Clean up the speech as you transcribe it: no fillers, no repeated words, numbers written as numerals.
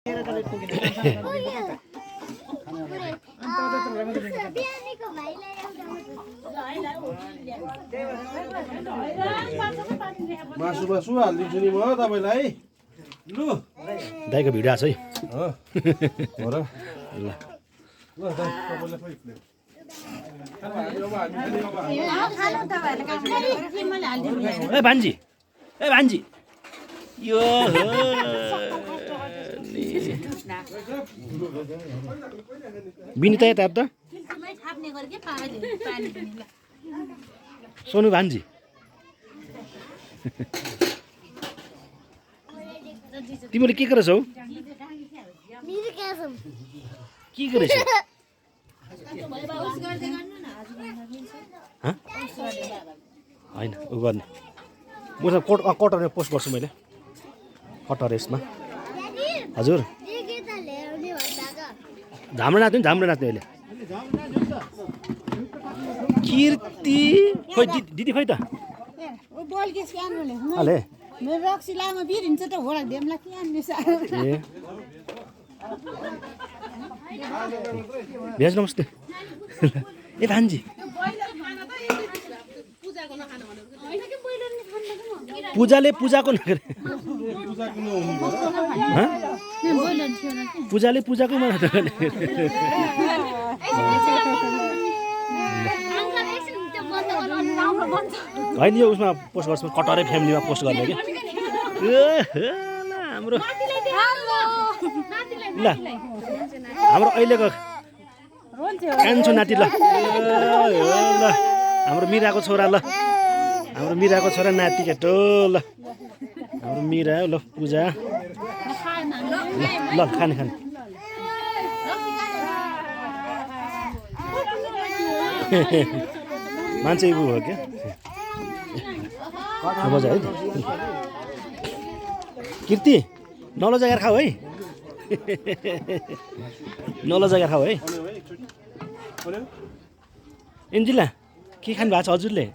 मासु मासु हालिदिन्छु नि म तपाईँलाई लु दाइको भिडियो आछ है हो र ल ल दाइ तपाईँलाई खोइ ए भान्जी यो बिनिता यता त सोनु भान्जी तिमीले के गरेछौ के गरेछ होइन उ गर्ने मसँग कटर पोस्ट गर्छु मैले कटर यसमा हजुर झाम्रो नाच्नु अहिले कीर्ति खोइ दिदी खोइ त अले रक्सी लामा बिरिन्छ त होला देमला के आन्ने साह्रो ए भेज नमस्ते ए भान्जी पूजाले पूजाको नगरे पूजाले पूजाको मन होइन यो उसमा पोस्ट गर्छु कटरै फ्यामिलीमा पोस्ट गर्ने कि हाम्रो ल हाम्रो अहिलेको कान्छो नाति ल ल हाम्रो मिराको छोरा ल हाम्रो मिराको छोरा नाति केटो ल हाम्रो मिरा ल पूजा ल खाने मान्छे उ हो क्या बजा है कीर्ति नलजाएर खाऊ है नलजाएर खाऊ है एन्जिला के खानु भएको छ हजुरले